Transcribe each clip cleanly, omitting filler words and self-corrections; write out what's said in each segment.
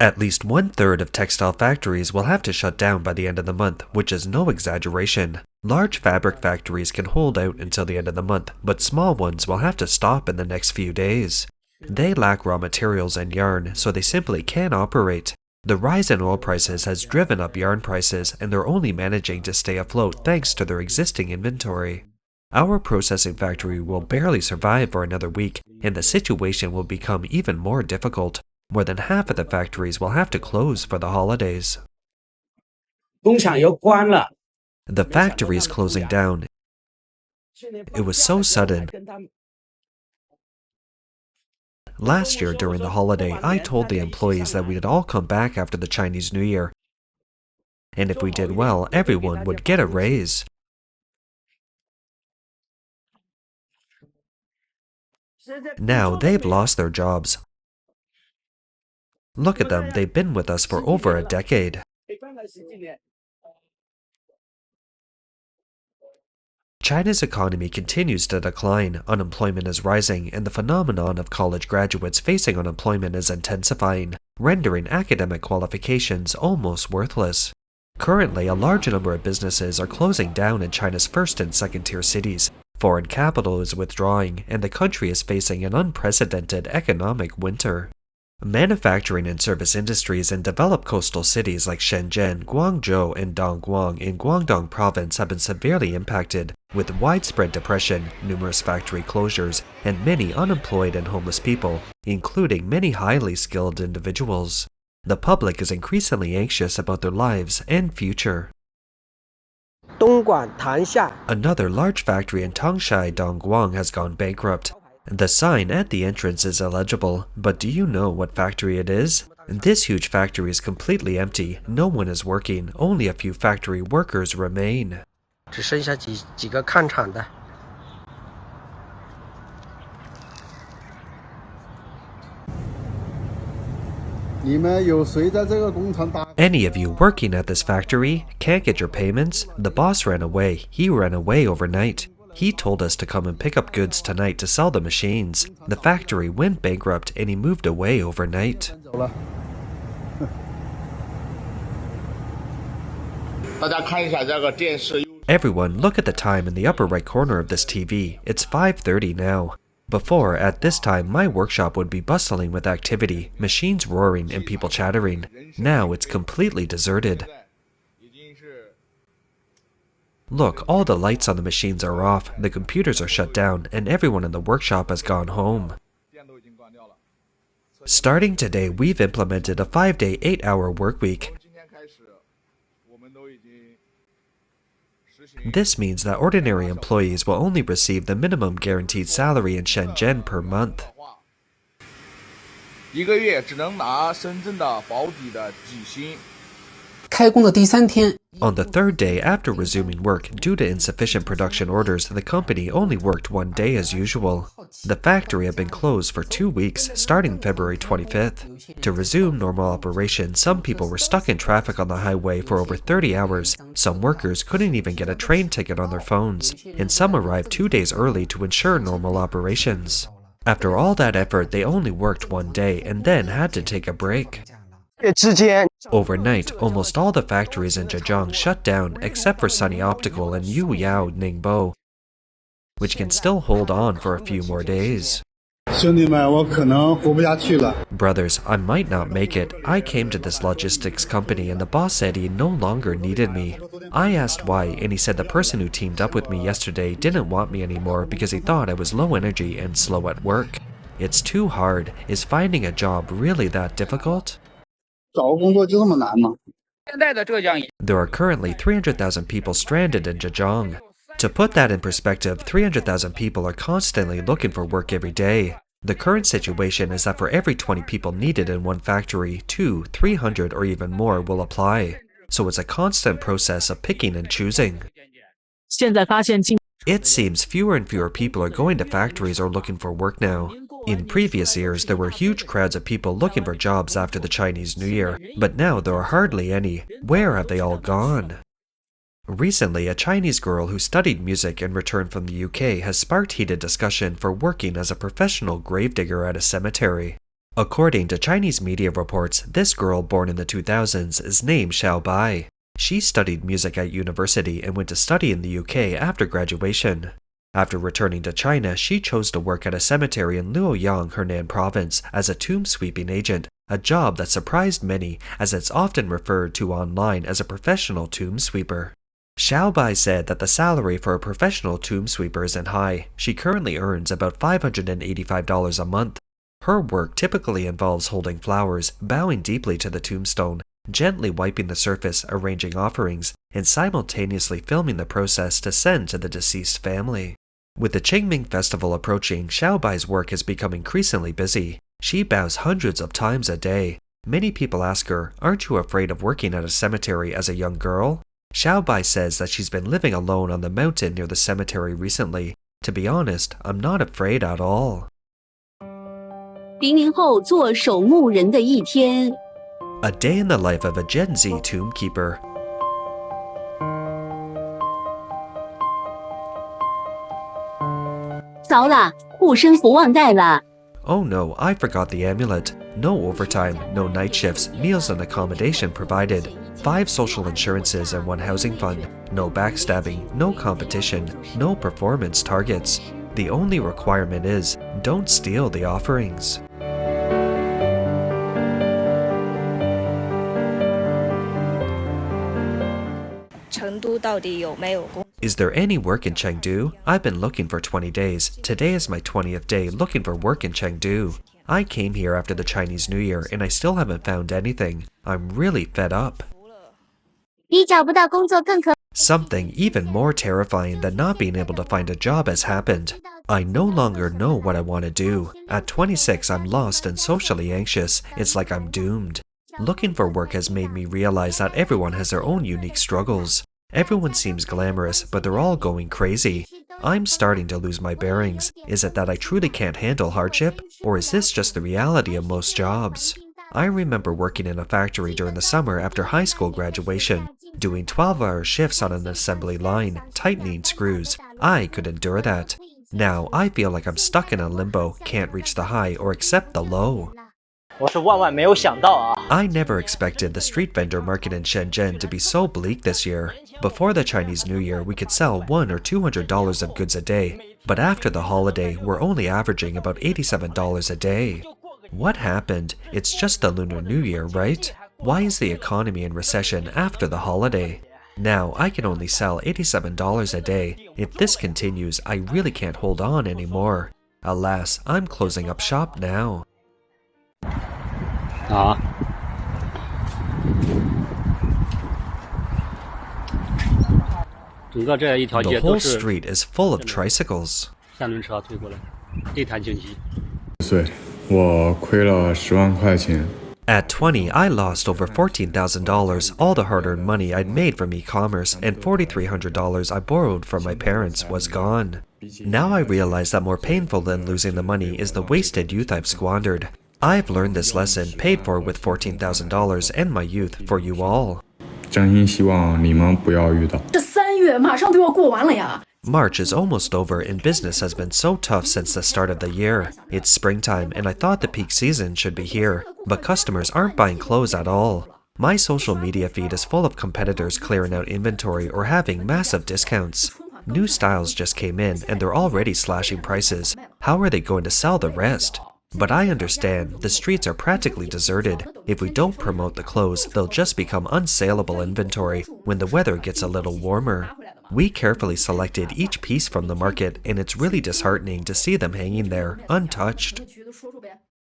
At least 1/3 of textile factories will have to shut down by the end of the month, which is no exaggeration. Large fabric factories can hold out until the end of the month, but small ones will have to stop in the next few days. They lack raw materials and yarn, so they simply can't operate. The rise in oil prices has driven up yarn prices, and they're only managing to stay afloat thanks to their existing inventory. Our processing factory will barely survive for another week, and the situation will become even more difficult. More than half of the factories will have to close for the holidays. The factory is closing down. It was so sudden. Last year during the holiday, I told the employees that we'd all come back after the Chinese New Year. And if we did well, everyone would get a raise. Now they've lost their jobs. Look at them, they've been with us for over a decade. China's economy continues to decline, unemployment is rising, and the phenomenon of college graduates facing unemployment is intensifying, rendering academic qualifications almost worthless. Currently, a large number of businesses are closing down in China's first and second-tier cities. Foreign capital is withdrawing, and the country is facing an unprecedented economic winter. Manufacturing and service industries in developed coastal cities like Shenzhen, Guangzhou, and Dongguan in Guangdong province have been severely impacted, with widespread depression, numerous factory closures, and many unemployed and homeless people, including many highly skilled individuals. The public is increasingly anxious about their lives and future. Dongguan, another large factory in Tangshan, Dongguan has gone bankrupt. The sign at the entrance is illegible, but do you know what factory it is? This huge factory is completely empty, no one is working, only a few factory workers remain. Any of you working at this factory can't get your payments? The boss ran away. He ran away overnight. He told us to come and pick up goods tonight to sell the machines. The factory went bankrupt and he moved away overnight. Everyone, look at the time in the upper right corner of this TV. It's 5:30 now. Before, at this time, my workshop would be bustling with activity, machines roaring and people chattering. Now it's completely deserted. Look, all the lights on the machines are off, the computers are shut down, and everyone in the workshop has gone home. Starting today, we've implemented a 5-day, 8-hour work week. This means that ordinary employees will only receive the minimum guaranteed salary in Shenzhen per month. On the third day after resuming work, due to insufficient production orders, the company only worked 1 day as usual. The factory had been closed for 2 weeks, starting February 25th. To resume normal operations, some people were stuck in traffic on the highway for over 30 hours. Some workers couldn't even get a train ticket on their phones, and some arrived 2 days early to ensure normal operations. After all that effort, they only worked 1 day and then had to take a break. Overnight, almost all the factories in Zhejiang shut down except for Sunny Optical and Yuyao Ningbo, which can still hold on for a few more days. Brothers, I might not make it. I came to this logistics company and the boss said he no longer needed me. I asked why and he said the person who teamed up with me yesterday didn't want me anymore because he thought I was low energy and slow at work. It's too hard. Is finding a job really that difficult? There are currently 300,000 people stranded in Zhejiang. To put that in perspective, 300,000 people are constantly looking for work every day. The current situation is that for every 20 people needed in one factory, 200, 300, or even more will apply. So it's a constant process of picking and choosing. It seems fewer and fewer people are going to factories or looking for work now. In previous years, there were huge crowds of people looking for jobs after the Chinese New Year, but now there are hardly any. Where have they all gone? Recently, a Chinese girl who studied music and returned from the UK has sparked heated discussion for working as a professional gravedigger at a cemetery. According to Chinese media reports, this girl born in the 2000s is named Xiao Bai. She studied music at university and went to study in the UK after graduation. After returning to China, she chose to work at a cemetery in Luoyang, Henan province, as a tomb sweeping agent, a job that surprised many as it's often referred to online as a professional tomb sweeper. Xiao Bai said that the salary for a professional tomb sweeper isn't high. She currently earns about $585 a month. Her work typically involves holding flowers, bowing deeply to the tombstone, gently wiping the surface, arranging offerings, and simultaneously filming the process to send to the deceased family. With the Qingming festival approaching, Xiao Bai's work has become increasingly busy. She bows hundreds of times a day. Many people ask her, "Aren't you afraid of working at a cemetery as a young girl?" Xiao Bai says that she's been living alone on the mountain near the cemetery recently. To be honest, I'm not afraid at all. 00后做守墓人的一天。 A day in the life of a Gen Z tomb keeper. 糟了，护身符忘带了。 Oh no, I forgot the amulet. No overtime, no night shifts, meals and accommodation provided. 5 social insurances and 1 housing fund. No backstabbing, no competition, no performance targets. The only requirement is, don't steal the offerings. Is there any work in Chengdu? I've been looking for 20 days. Today is my 20th day looking for work in Chengdu. I came here after the Chinese New Year and I still haven't found anything. I'm really fed up. 比找不到工作更可。 Something even more terrifying than not being able to find a job has happened. I no longer know what I want to do. At 26, I'm lost and socially anxious. It's like I'm doomed. Looking for work has made me realize that everyone has their own unique struggles. Everyone seems glamorous, but they're all going crazy. I'm starting to lose my bearings. Is it that I truly can't handle hardship? Or is this just the reality of most jobs? I remember working in a factory during the summer after high school graduation, doing 12-hour shifts on an assembly line, tightening screws. I could endure that. Now I feel like I'm stuck in a limbo, can't reach the high or accept the low. I never expected the street vendor market in Shenzhen to be so bleak this year. Before the Chinese New Year, we could sell $100 or $200 of goods a day, but after the holiday, we're only averaging about $87 a day. What happened? It's just the Lunar New Year, right? Why is the economy in recession after the holiday? Now, I can only sell $87 a day. If this continues, I really can't hold on anymore. Alas, I'm closing up shop now. The whole street is full of tricycles. At 20, I lost over $14,000, all the hard-earned money I'd made from e-commerce, and $4,300 I borrowed from my parents was gone. Now I realize that more painful than losing the money is the wasted youth I've squandered. I've learned this lesson, paid for with $14,000 and my youth for you all. March is almost over and business has been so tough since the start of the year. It's springtime and I thought the peak season should be here, but customers aren't buying clothes at all. My social media feed is full of competitors clearing out inventory or having massive discounts. New styles just came in and they're already slashing prices. How are they going to sell the rest? But I understand, the streets are practically deserted. If we don't promote the clothes, they'll just become unsaleable inventory when the weather gets a little warmer. We carefully selected each piece from the market, and it's really disheartening to see them hanging there, untouched.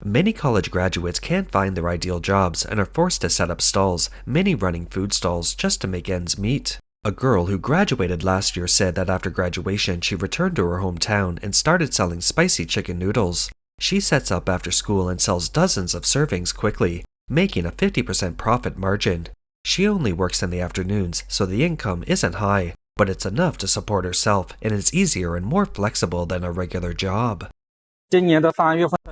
Many college graduates can't find their ideal jobs and are forced to set up stalls, many running food stalls just to make ends meet. A girl who graduated last year said that after graduation she returned to her hometown and started selling spicy chicken noodles. She sets up after school and sells dozens of servings quickly, making a 50% profit margin. She only works in the afternoons, so the income isn't high, but it's enough to support herself and it's easier and more flexible than a regular job.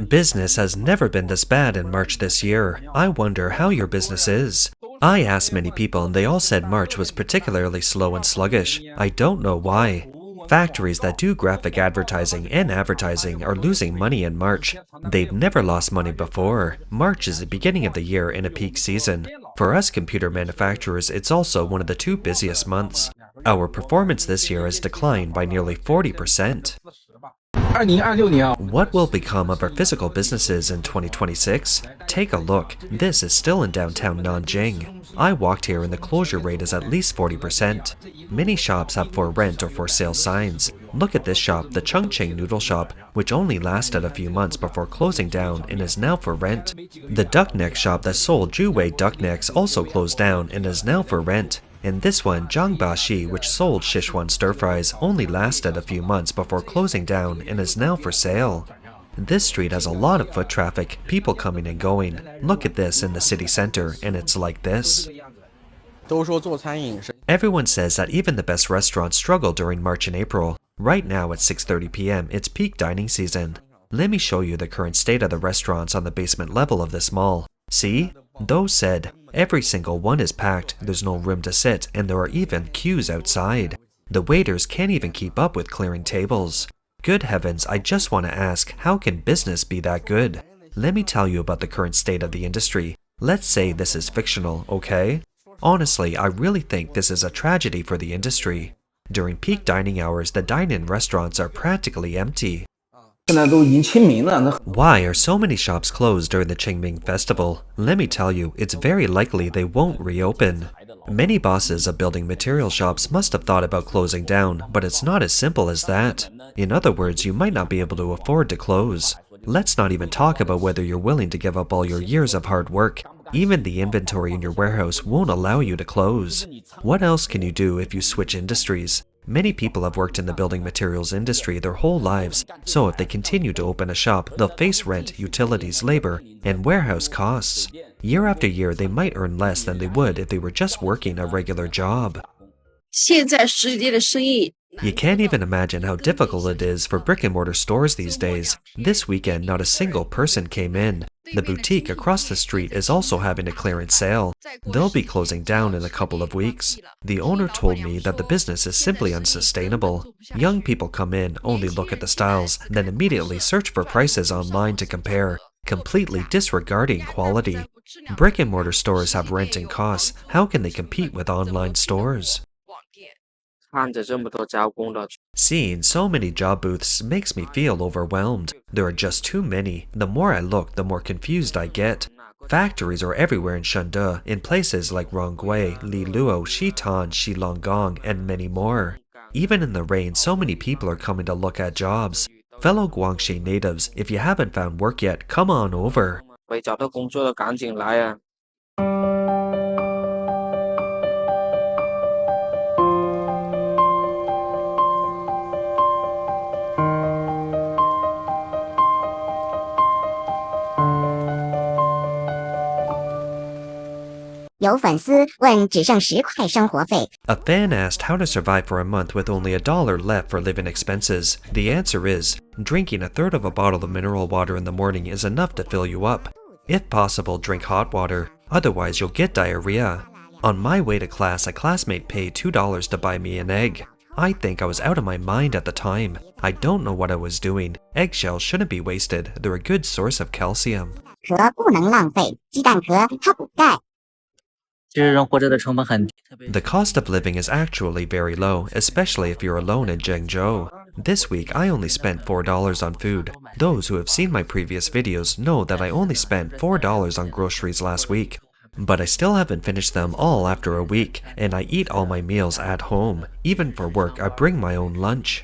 Business has never been this bad in March this year. I wonder how your business is. I asked many people and they all said March was particularly slow and sluggish. I don't know why. Factories that do graphic advertising and advertising are losing money in March. They've never lost money before. March is the beginning of the year in a peak season. For us computer manufacturers, it's also one of the 2 busiest months. Our performance this year has declined by nearly 40%. What will become of our physical businesses in 2026? Take a look. This is still in downtown Nanjing. I walked here and the closure rate is at least 40%. Many shops have for rent or for sale signs. Look at this shop, the Chongqing Noodle Shop, which only lasted a few months before closing down and is now for rent. The duck neck shop that sold Juwei duck necks also closed down and is now for rent. And this one, Zhangbaxi, which sold Sichuan stir-fries, only lasted a few months before closing down and is now for sale. This street has a lot of foot traffic, people coming and going. Look at this in the city center, and it's like this. Everyone says that even the best restaurants struggle during March and April. Right now at 6:30 p.m., it's peak dining season. Let me show you the current state of the restaurants on the basement level of this mall. See? Those said, every single one is packed, there's no room to sit, and there are even queues outside. The waiters can't even keep up with clearing tables. Good heavens, I just want to ask, how can business be that good? Let me tell you about the current state of the industry. Let's say this is fictional, okay? Honestly, I really think this is a tragedy for the industry. During peak dining hours, the dine-in restaurants are practically empty. Why are so many shops closed during the Qingming festival? Let me tell you, it's very likely they won't reopen. Many bosses of building material shops must have thought about closing down, but it's not as simple as that. In other words, you might not be able to afford to close. Let's not even talk about whether you're willing to give up all your years of hard work. Even the inventory in your warehouse won't allow you to close. What else can you do if you switch industries? Many people have worked in the building materials industry their whole lives, so if they continue to open a shop, they'll face rent, utilities, labor, and warehouse costs. Year after year, they might earn less than they would if they were just working a regular job. You can't even imagine how difficult it is for brick-and-mortar stores these days. This weekend, not a single person came in. The boutique across the street is also having a clearance sale. They'll be closing down in a couple of weeks. The owner told me that the business is simply unsustainable. Young people come in, only look at the styles, then immediately search for prices online to compare, completely disregarding quality. Brick-and-mortar stores have rent and costs. How can they compete with online stores? Seeing so many job booths makes me feel overwhelmed. There are just too many. The more I look, the more confused I get. Factories are everywhere in Shenzhen, in places like Rongui, Liluo, Xitan, Shilonggong, and many more. Even in the rain, so many people are coming to look at jobs. Fellow Guangxi natives, if you haven't found work yet, come on over. A fan asked how to survive for a month with only $1 left for living expenses. The answer is, drinking a third of a bottle of mineral water in the morning is enough to fill you up. If possible, drink hot water, otherwise you'll get diarrhea. On my way to class, a classmate paid $2 to buy me an egg. I think I was out of my mind at the time. I don't know what I was doing. Eggshells shouldn't be wasted. They're a good source of calcium. The cost of living is actually very low, especially if you're alone in Guangzhou. This week, I only spent $4 on food. Those who have seen my previous videos know that I only spent $4 on groceries last week. But I still haven't finished them all after a week, and I eat all my meals at home. Even for work, I bring my own lunch.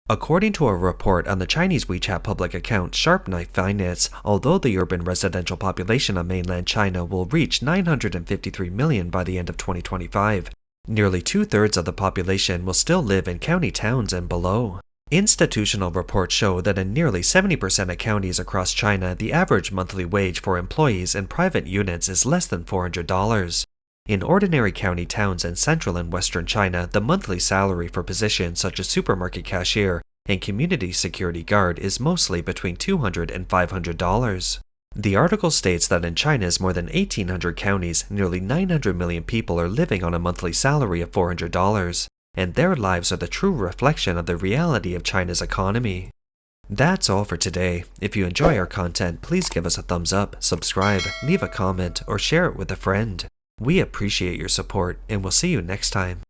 According to a report on the Chinese WeChat public account Sharp Knife Finance, although the urban residential population of mainland China will reach 953 million by the end of 2025, nearly 2/3 of the population will still live in county towns and below. Institutional reports show that in nearly 70% of counties across China, the average monthly wage for employees in private units is less than $400. In ordinary county towns in central and western China, the monthly salary for positions such as supermarket cashier and community security guard is mostly between $200 and $500. The article states that in China's more than 1,800 counties, nearly 900 million people are living on a monthly salary of $400. and their lives are the true reflection of the reality of China's economy. That's all for today. If you enjoy our content, please give us a thumbs up, subscribe, leave a comment, or share it with a friend. We appreciate your support, and we'll see you next time.